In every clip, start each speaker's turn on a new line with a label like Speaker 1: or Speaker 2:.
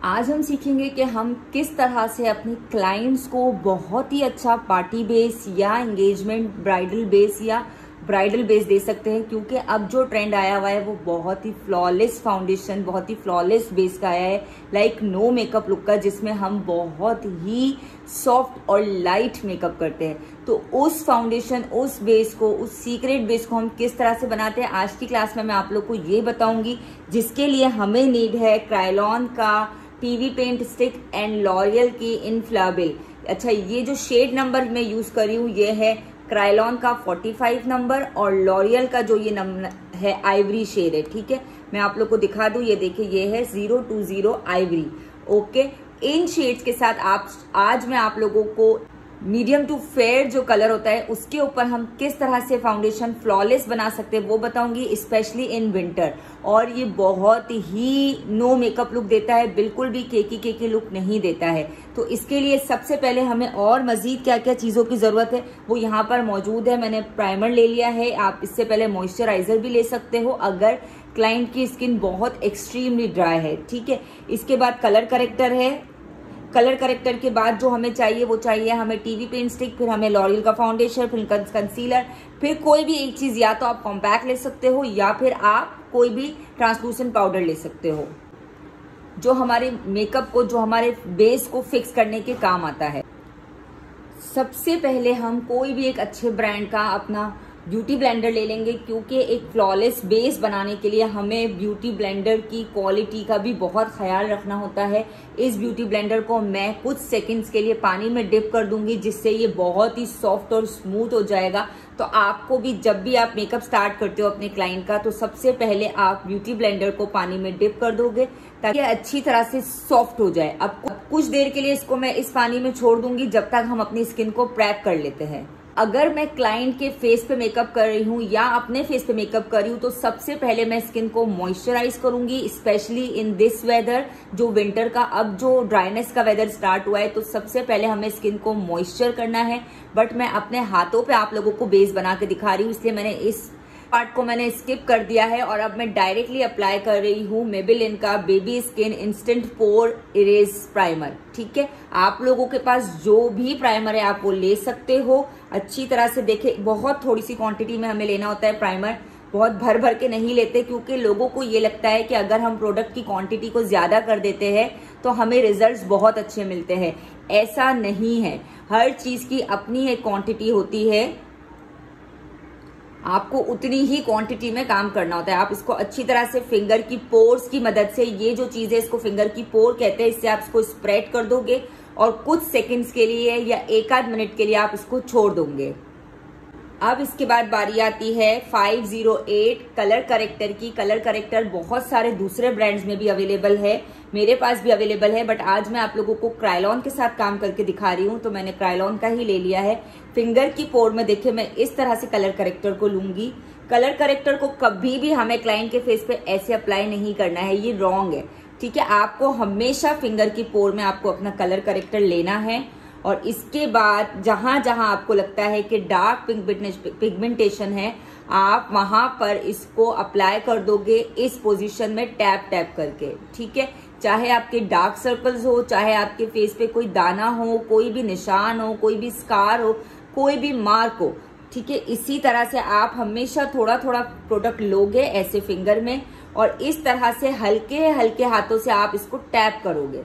Speaker 1: आज हम सीखेंगे कि हम किस तरह से अपने क्लाइंट्स को बहुत ही अच्छा पार्टी बेस या एंगेजमेंट ब्राइडल बेस दे सकते हैं। क्योंकि अब जो ट्रेंड आया हुआ है वो बहुत ही फ्लॉलेस फाउंडेशन, बहुत ही फ्लॉलेस बेस का आया है, लाइक नो मेकअप लुक का, जिसमें हम बहुत ही सॉफ्ट और लाइट मेकअप करते हैं। तो उस फाउंडेशन, उस बेस को, उस सीक्रेट बेस को हम किस तरह से बनाते हैं, आज की क्लास में मैं आप लोग को ये बताऊंगी, जिसके लिए हमें नीड है क्रायोलॉन का PV paint stick and L'Oreal की इनफ्लाबल। अच्छा, ये जो शेड नंबर मैं यूज कर रही हूँ ये है क्रायोलॉन का 45 नंबर और लॉरियल का जो ये नंबर है आइवरी शेड है। ठीक है, मैं आप लोग को दिखा दूं, ये देखिए ये है 020 आइवरी। ओके, इन शेड्स के साथ आज मैं आप लोगों को मीडियम टू फेयर जो कलर होता है उसके ऊपर हम किस तरह से फाउंडेशन फ्लॉलेस बना सकते हैं वो बताऊंगी, स्पेशली इन विंटर। और ये बहुत ही नो मेकअप लुक देता है, बिल्कुल भी केकी लुक नहीं देता है। तो इसके लिए सबसे पहले हमें और मजीद क्या क्या चीजों की जरूरत है वो यहाँ पर मौजूद है। मैंने प्राइमर ले लिया है, आप इससे पहले मॉइस्चराइजर भी ले सकते हो अगर क्लाइंट की स्किन बहुत एक्सट्रीमली ड्राई है। ठीक है, इसके बाद कलर करेक्टर है। कलर करेक्टर के बाद जो हमें चाहिए वो चाहिए हमें टीवी पेंट स्टिक, फिर हमें लॉरियल का फाउंडेशन, फिर कंसीलर, फिर कोई भी एक चीज, या तो आप कॉम्पैक्ट ले सकते हो या फिर आप कोई भी ट्रांसलूसेंट पाउडर ले सकते हो जो हमारे मेकअप को, जो हमारे बेस को फिक्स करने के काम आता है। सबसे पहले हम कोई भी एक अच्छे ब्रांड का अपना ब्यूटी ब्लेंडर ले लेंगे, क्योंकि एक फ्लॉलेस बेस बनाने के लिए हमें ब्यूटी ब्लेंडर की क्वालिटी का भी बहुत ख्याल रखना होता है। इस ब्यूटी ब्लेंडर को मैं कुछ सेकंड्स के लिए पानी में डिप कर दूंगी, जिससे ये बहुत ही सॉफ्ट और स्मूथ हो जाएगा। तो आपको भी जब भी आप मेकअप स्टार्ट करते हो अपने क्लाइंट का, तो सबसे पहले आप ब्यूटी ब्लेंडर को पानी में डिप कर दोगे ताकि अच्छी तरह से सॉफ्ट हो जाए। अब कुछ देर के लिए इसको मैं इस पानी में छोड़ दूंगी जब तक हम अपनी स्किन को प्रेप कर लेते हैं। अगर मैं क्लाइंट के फेस पे मेकअप कर रही हूँ या अपने फेस पे मेकअप कर रही हूँ तो सबसे पहले मैं स्किन को मॉइस्चराइज करूंगी, स्पेशली इन दिस वेदर, जो विंटर का अब जो ड्राइनेस का वेदर स्टार्ट हुआ है। तो सबसे पहले हमें स्किन को मॉइस्चर करना है, बट मैं अपने हाथों पे आप लोगों को बेस बना के दिखा रही हूँ, इसलिए मैंने इस पार्ट को मैंने स्किप कर दिया है। और अब मैं डायरेक्टली अप्लाई कर रही हूँ मेबेलिन का बेबी स्किन इंस्टेंट पोर इरेज प्राइमर। ठीक है, आप लोगों के पास जो भी प्राइमर है आप वो ले सकते हो। अच्छी तरह से देखे, बहुत थोड़ी सी क्वांटिटी में हमें लेना होता है प्राइमर, बहुत भर भर के नहीं लेते, क्योंकि लोगों को ये लगता है कि अगर हम प्रोडक्ट की क्वांटिटी को ज्यादा कर देते हैं तो हमें रिजल्ट्स बहुत अच्छे मिलते हैं। ऐसा नहीं है, हर चीज की अपनी एक क्वांटिटी होती है, आपको उतनी ही क्वांटिटी में काम करना होता है। आप इसको अच्छी तरह से फिंगर की पोर्स की मदद से, ये जो चीज है इसको फिंगर की पोर कहते हैं, इससे आप इसको स्प्रेड कर दोगे और कुछ सेकंड्स के लिए या एक आध मिनट के लिए आप इसको छोड़ दोगे। अब इसके बाद बारी आती है 508 कलर करेक्टर की। कलर करेक्टर बहुत सारे दूसरे ब्रांड्स में भी अवेलेबल है, मेरे पास भी अवेलेबल है, बट आज मैं आप लोगों को क्रायोलॉन के साथ काम करके दिखा रही हूँ तो मैंने क्रायोलॉन का ही ले लिया है। फिंगर की पोर में देखिए मैं इस तरह से कलर करेक्टर को लूंगी। कलर करेक्टर को कभी भी हमें क्लाइंट के फेस पे ऐसे अप्लाई नहीं करना है, ये रॉन्ग है। ठीक है, आपको हमेशा फिंगर की पोर में आपको अपना कलर करेक्टर लेना है और इसके बाद जहां जहां आपको लगता है कि डार्क पिगमेंटेशन है, आप वहां पर इसको अप्लाई कर दोगे इस पोजीशन में टैप टैप करके। ठीक है, चाहे आपके डार्क सर्कल्स हो, चाहे आपके फेस पे कोई दाना हो, कोई भी निशान हो, कोई भी स्कार हो, कोई भी मार्क हो। ठीक है, इसी तरह से आप हमेशा थोड़ा थोड़ा प्रोडक्ट लोगे ऐसे फिंगर में और इस तरह से हल्के हल्के हाथों से आप इसको टैप करोगे।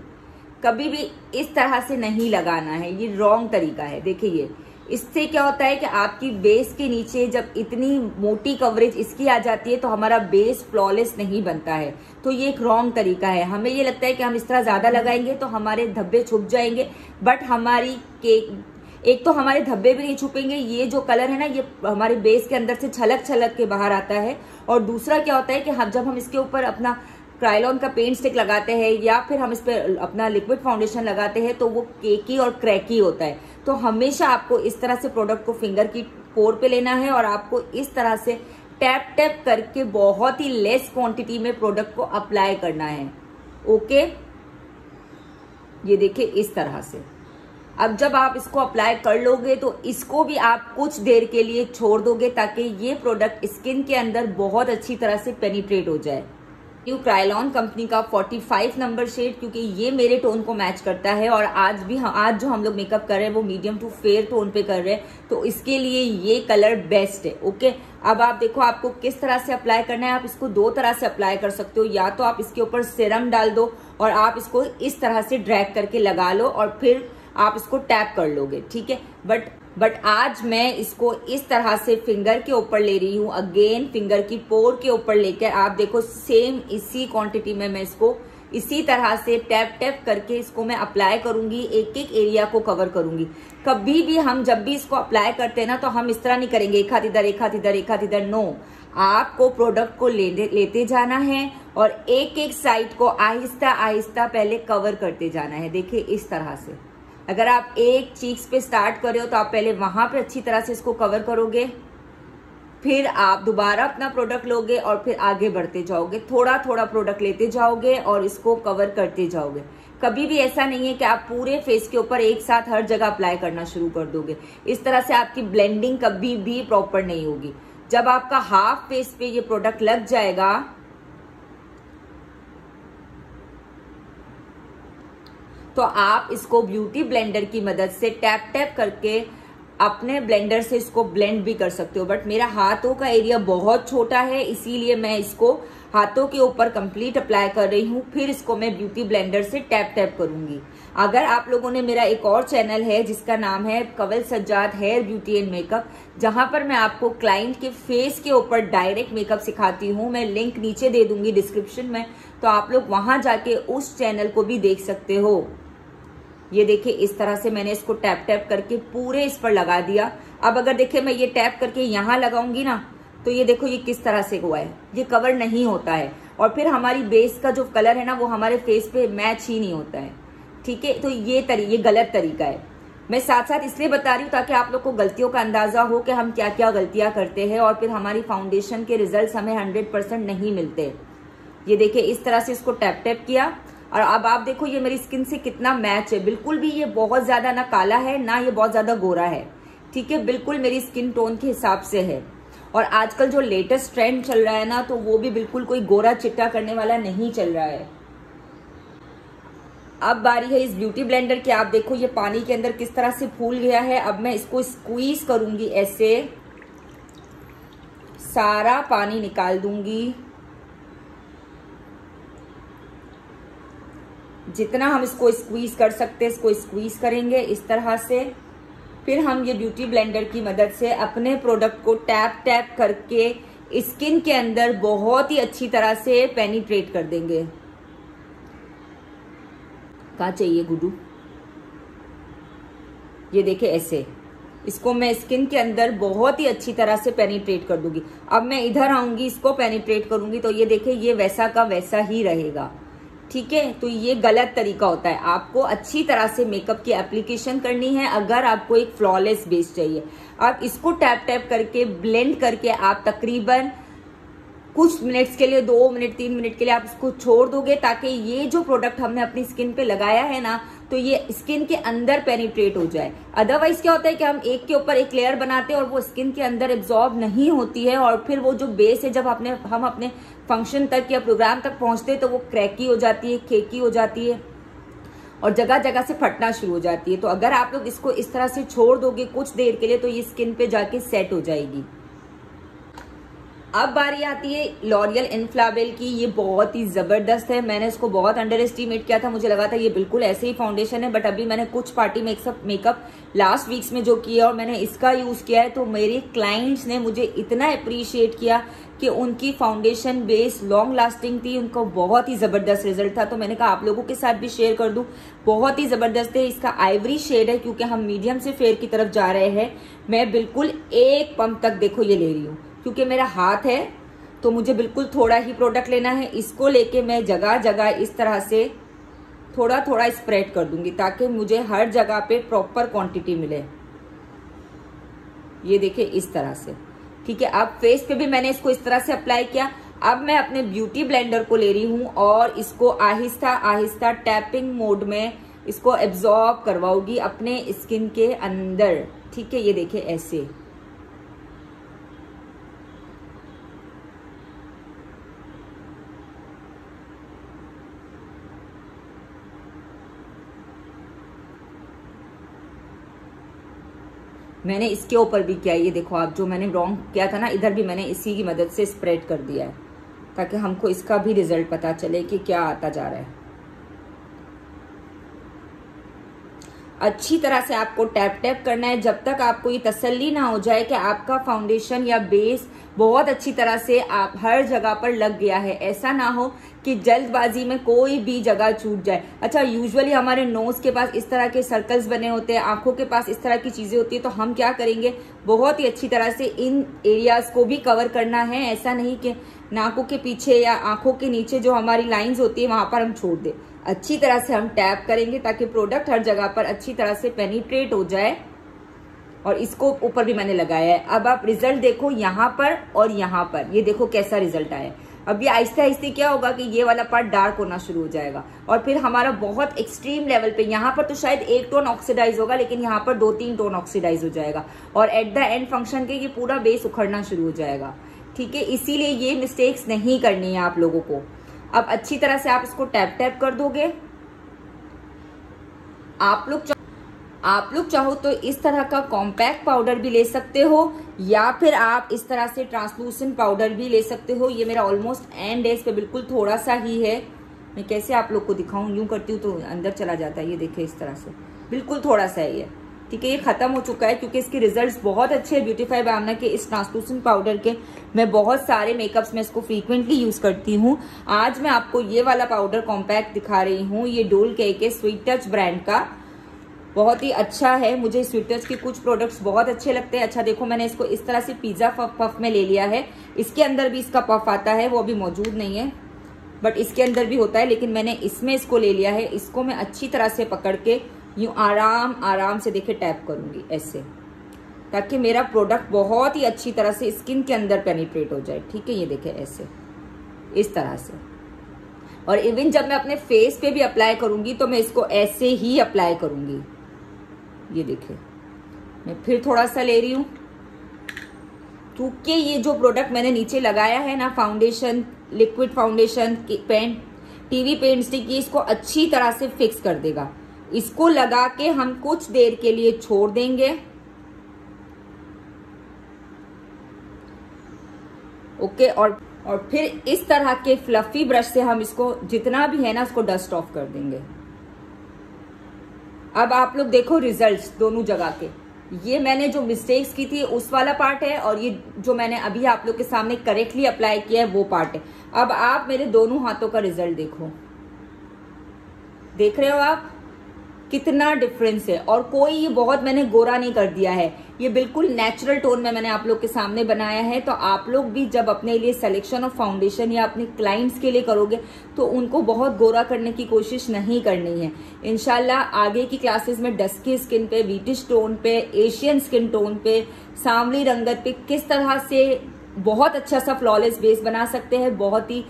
Speaker 1: कभी भी इस तरह से नहीं लगाना है, ये रॉन्ग तरीका है। देखिए, इससे क्या होता है कि आपकी बेस के नीचे जब इतनी मोटी कवरेज इसकी आ जाती है तो हमारा बेस फ्लॉलेस नहीं बनता है। तो ये एक रॉन्ग तरीका है। हमें ये लगता है कि हम इस तरह ज्यादा लगाएंगे तो हमारे धब्बे छुप जाएंगे, बट हमारी केक एक तो हमारे धब्बे भी नहीं छुपेंगे, ये जो कलर है ना ये हमारे बेस के अंदर से छलक छलक के बाहर आता है। और दूसरा क्या होता है कि जब हम इसके ऊपर अपना क्रायोलॉन का पेंट स्टिक लगाते हैं या फिर हम इस पर अपना लिक्विड फाउंडेशन लगाते हैं तो वो केकी और क्रैकी होता है। तो हमेशा आपको इस तरह से प्रोडक्ट को फिंगर की पोर पे लेना है और आपको इस तरह से टैप टैप करके बहुत ही लेस क्वांटिटी में प्रोडक्ट को अप्लाई करना है। ओके, ये देखिए इस तरह से। अब जब आप इसको अप्लाई कर लोगे तो इसको भी आप कुछ देर के लिए छोड़ दोगे ताकि ये प्रोडक्ट स्किन के अंदर बहुत अच्छी तरह से पेनिट्रेट हो जाए। न्यू क्रायलॉन कंपनी का 45 नंबर शेड, क्योंकि ये मेरे टोन को मैच करता है और आज जो हम लोग मेकअप कर रहे हैं वो मीडियम टू फेयर टोन पे कर रहे हैं, तो इसके लिए ये कलर बेस्ट है। ओके, अब आप देखो आपको किस तरह से अप्लाई करना है। आप इसको दो तरह से अप्लाई कर सकते हो, या तो आप इसके ऊपर सीरम डाल दो और आप इसको इस तरह से ड्रैग करके लगा लो और फिर आप इसको टैप कर लोगे, ठीक है। बट आज मैं इसको इस तरह से फिंगर के ऊपर ले रही हूँ, अगेन फिंगर की पोर के ऊपर लेकर आप देखो सेम इसी क्वांटिटी में मैं इसको इसी तरह से टैप टैप करके इसको मैं अप्लाई करूंगी, एक एक एरिया को कवर करूंगी। कभी भी हम जब भी इसको अप्लाई करते हैं ना तो हम इस तरह नहीं करेंगे एक हाथ इधर एक हाथ इधर एक हाथ इधर, नो, आपको प्रोडक्ट को लेते जाना है और एक एक साइड को आहिस्ता आहिस्ता पहले कवर करते जाना है। देखिए इस तरह से, अगर आप एक चीक्स पे स्टार्ट कर रहे हो तो आप पहले वहां पे अच्छी तरह से इसको कवर करोगे, फिर आप दोबारा अपना प्रोडक्ट लोगे और फिर आगे बढ़ते जाओगे, थोड़ा थोड़ा प्रोडक्ट लेते जाओगे और इसको कवर करते जाओगे। कभी भी ऐसा नहीं है कि आप पूरे फेस के ऊपर एक साथ हर जगह अप्लाई करना शुरू कर दोगे, इस तरह से आपकी ब्लेंडिंग कभी भी प्रॉपर नहीं होगी। जब आपका हाफ फेस पे ये प्रोडक्ट लग जाएगा तो आप इसको ब्यूटी ब्लेंडर की मदद से टैप टैप करके अपने ब्लेंडर से इसको ब्लेंड भी कर सकते हो। बट मेरा हाथों का एरिया बहुत छोटा है, इसीलिए मैं इसको हाथों के ऊपर कंप्लीट अप्लाई कर रही हूँ, फिर इसको मैं ब्यूटी ब्लेंडर से टैप टैप करूंगी। अगर आप लोगों ने मेरा एक और चैनल है जिसका नाम है Kanwal Sajjad hair beauty and makeup, जहां पर मैं आपको क्लाइंट के फेस के ऊपर डायरेक्ट मेकअप सिखाती हूँ, मैं लिंक नीचे दे दूंगी डिस्क्रिप्शन में, तो आप लोग वहां जाके उस चैनल को भी देख सकते हो। ये देखिए इस तरह से मैंने इसको टैप टैप करके पूरे इस पर लगा दिया। अब अगर देखिए मैं ये टैप करके यहाँ लगाऊंगी ना तो ये देखो ये किस तरह से हुआ है, ये कवर नहीं होता है और फिर हमारी बेस का जो कलर है ना वो हमारे फेस पे मैच ही नहीं होता है, ठीक है। तो ये गलत तरीका है। मैं साथ साथ इसलिए बता रही हूँ ताकि आप लोग को गलतियों का अंदाजा हो कि हम क्या क्या गलतियां करते हैं और फिर हमारी फाउंडेशन के रिजल्ट हमें 100% नहीं मिलते। ये देखिए इस तरह से इसको टैप टैप किया और अब आप देखो ये मेरी स्किन से कितना मैच है, बिल्कुल भी ये बहुत ज्यादा ना काला है ना ये बहुत ज्यादा गोरा है, ठीक है, बिल्कुल मेरी स्किन टोन के हिसाब से है। और आजकल जो लेटेस्ट ट्रेंड चल रहा है ना तो वो भी बिल्कुल कोई गोरा चिट्टा करने वाला नहीं चल रहा है। अब बारी है इस ब्यूटी ब्लेंडर की। आप देखो ये पानी के अंदर किस तरह से फूल गया है। अब मैं इसको स्क्वीज करूंगी, ऐसे सारा पानी निकाल दूंगी। जितना हम इसको स्क्वीज कर सकते हैं इसको स्क्वीज करेंगे इस तरह से। फिर हम ये ब्यूटी ब्लेंडर की मदद से अपने प्रोडक्ट को टैप टैप करके स्किन के अंदर बहुत ही अच्छी तरह से पेनिट्रेट कर देंगे। कहाँ चाहिए गुड्डू? ये देखिए ऐसे इसको मैं स्किन के अंदर बहुत ही अच्छी तरह से पेनिट्रेट कर दूंगी। अब मैं इधर आऊंगी, इसको पेनिट्रेट करूंगी तो ये देखिए ये वैसा का वैसा ही रहेगा, ठीक है। तो ये गलत तरीका होता है। आपको अच्छी तरह से मेकअप की एप्लीकेशन करनी है अगर आपको एक फ्लॉलेस बेस चाहिए। आप इसको टैप टैप करके ब्लेंड करके आप तकरीबन कुछ मिनट्स के लिए 2 मिनट 3 मिनट के लिए आप इसको छोड़ दोगे ताकि ये जो प्रोडक्ट हमने अपनी स्किन पे लगाया है ना तो ये स्किन के अंदर पेनिट्रेट हो जाए। अदरवाइज क्या होता है कि हम एक के ऊपर एक लेयर बनाते हैं और वो स्किन के अंदर एब्जॉर्ब नहीं होती है और फिर वो जो बेस है जब हम अपने फंक्शन तक या प्रोग्राम तक पहुंचते हैं तो वो क्रैकी हो जाती है, केकी हो जाती है और जगह जगह से फटना शुरू हो जाती है। तो अगर आप लोग इसको इस तरह से छोड़ दोगे कुछ देर के लिए तो ये स्किन पे जाके सेट हो जाएगी। अब बारी आती है लॉरियल इनफ्लाबेल की। ये बहुत ही जबरदस्त है, मैंने इसको बहुत अंडर एस्टिमेट किया था, मुझे लगा था ये बिल्कुल ऐसे ही फाउंडेशन है, बट अभी मैंने कुछ पार्टी मेकअप लास्ट वीक्स में जो किया और मैंने इसका यूज किया है तो मेरे क्लाइंट्स ने मुझे इतना अप्रिशिएट किया कि उनकी फाउंडेशन बेस लॉन्ग लास्टिंग थी, उनको बहुत ही जबरदस्त रिजल्ट था। तो मैंने कहा आप लोगों के साथ भी शेयर कर दूं। बहुत ही जबरदस्त है, इसका आइवरी शेड है क्योंकि हम मीडियम से फेयर की तरफ जा रहे हैं। मैं बिल्कुल एक पंप तक देखो ये ले रही हूँ क्योंकि मेरा हाथ है तो मुझे बिल्कुल थोड़ा ही प्रोडक्ट लेना है। इसको लेके मैं जगह जगह इस तरह से थोड़ा थोड़ा स्प्रेड कर दूंगी ताकि मुझे हर जगह पे प्रॉपर क्वांटिटी मिले। ये देखिए इस तरह से, ठीक है। अब फेस पे भी मैंने इसको इस तरह से अप्लाई किया। अब मैं अपने ब्यूटी ब्लेंडर को ले रही हूं और इसको आहिस्ता आहिस्ता टैपिंग मोड में इसको एब्जॉर्ब करवाऊंगी अपने स्किन के अंदर, ठीक है। ये देखिए ऐसे मैंने इसके ऊपर भी किया है, ये देखो आप, जो मैंने रॉन्ग किया था ना इधर भी मैंने इसी की मदद से स्प्रेड कर दिया है, ताकि हमको इसका भी रिजल्ट पता चले कि क्या आता जा रहा है। अच्छी तरह से आपको टैप टैप करना है जब तक आपको ये तसल्ली ना हो जाए कि आपका फाउंडेशन या बेस बहुत अच्छी तरह से आप हर जगह पर लग गया है। ऐसा ना हो कि जल्दबाजी में कोई भी जगह छूट जाए। अच्छा, यूजुअली हमारे नोज के पास इस तरह के सर्कल्स बने होते हैं, आंखों के पास इस तरह की चीजें होती है, तो हम क्या करेंगे, बहुत ही अच्छी तरह से इन एरियाज को भी कवर करना है। ऐसा नहीं कि नाकों के पीछे या आंखों के नीचे जो हमारी लाइंस होती है वहां पर हम छोड़ दें। अच्छी तरह से हम टैप करेंगे ताकि प्रोडक्ट हर जगह पर अच्छी तरह से पेनिट्रेट हो जाए। और इसको ऊपर भी मैंने लगाया है। अब आप रिजल्ट देखो यहाँ पर और यहाँ पर, ये देखो कैसा रिजल्ट आया। अब ये आहिस्ते आहिस्ते क्या होगा कि ये वाला पार्ट डार्क होना शुरू हो जाएगा और फिर हमारा बहुत एक्सट्रीम लेवल पे, यहाँ पर तो शायद 1 टोन ऑक्सीडाइज होगा लेकिन यहाँ पर 2-3 टोन ऑक्सीडाइज हो जाएगा और एट द एंड फंक्शन के ये पूरा बेस उखड़ना शुरू हो जाएगा। ठीक है, इसीलिए ये मिस्टेक्स नहीं करनी है आप लोगों को। अब अच्छी तरह से आप इसको टैप टैप कर दोगे। आप लोग चाहो तो इस तरह का कॉम्पैक्ट पाउडर भी ले सकते हो या फिर आप इस तरह से ट्रांसलूसेंट पाउडर भी ले सकते हो। ये मेरा ऑलमोस्ट एंड है, इस पे बिल्कुल थोड़ा सा ही है। मैं कैसे आप लोग को दिखाऊं, यूं करती हूँ तो अंदर चला जाता है। ये देखिए इस तरह से बिल्कुल थोड़ा सा है ये। ठीक है, ये खत्म हो चुका है क्योंकि इसके रिजल्ट्स बहुत अच्छे हैं। ब्यूटीफाई बाय आमना के इस ट्रांसलूसेंट पाउडर के मैं बहुत सारे मेकअप्स में इसको फ्रीक्वेंटली यूज करती हूँ। आज मैं आपको ये वाला पाउडर कॉम्पैक्ट दिखा रही हूँ। ये डोल के स्वीट टच ब्रांड का बहुत ही अच्छा है। मुझे स्वीट टच के कुछ प्रोडक्ट्स बहुत अच्छे लगते हैं। अच्छा देखो, मैंने इसको इस तरह से पिज्जा पफ में ले लिया है। इसके अंदर भी इसका पफ आता है, वो अभी मौजूद नहीं है, बट इसके अंदर भी होता है, लेकिन मैंने इसमें इसको ले लिया है। इसको मैं अच्छी तरह से पकड़ के यूं आराम आराम से देखे टैप करूंगी ऐसे, ताकि मेरा प्रोडक्ट बहुत ही अच्छी तरह से स्किन के अंदर पेनिट्रेट हो जाए। ठीक है, ये देखे ऐसे, इस तरह से। और इवन जब मैं अपने फेस पे भी अप्लाई करूंगी तो मैं इसको ऐसे ही अप्लाई करूंगी। ये देखिए, मैं फिर थोड़ा सा ले रही हूं क्योंकि ये जो प्रोडक्ट मैंने नीचे लगाया है ना, foundation, liquid foundation paint, TV paint stick, ये इसको अच्छी तरह से फिक्स कर देगा। इसको लगा के हम कुछ देर के लिए छोड़ देंगे। ओके, और फिर इस तरह के फ्लफी ब्रश से हम इसको जितना भी है ना उसको डस्ट ऑफ कर देंगे। अब आप लोग देखो रिजल्ट्स दोनों जगह के। ये मैंने जो मिस्टेक्स की थी उस वाला पार्ट है और ये जो मैंने अभी आप लोग के सामने करेक्टली अप्लाई किया है वो पार्ट है। अब आप मेरे दोनों हाथों का रिजल्ट देखो, देख रहे हो आप कितना डिफरेंस है। और कोई ये बहुत मैंने गोरा नहीं कर दिया है, ये बिल्कुल नेचुरल टोन में मैंने आप लोग के सामने बनाया है। तो आप लोग भी जब अपने लिए सिलेक्शन ऑफ फाउंडेशन या अपने क्लाइंट्स के लिए करोगे तो उनको बहुत गोरा करने की कोशिश नहीं करनी है। इंशाल्लाह आगे की क्लासेस में डस्की स्किन पे, व्हीटिश टोन पे, एशियन स्किन टोन पे, सांवली रंगत पे किस तरह से बहुत अच्छा सा फ्लॉलेस बेस बना सकते हैं, बहुत ही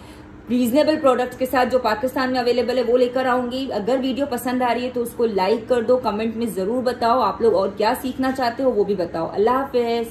Speaker 1: रीजनेबल प्रोडक्ट्स के साथ जो पाकिस्तान में अवेलेबल है वो लेकर आऊंगी। अगर वीडियो पसंद आ रही है तो उसको लाइक कर दो, कमेंट में जरूर बताओ आप लोग और क्या सीखना चाहते हो वो भी बताओ। अल्लाह हाफिज।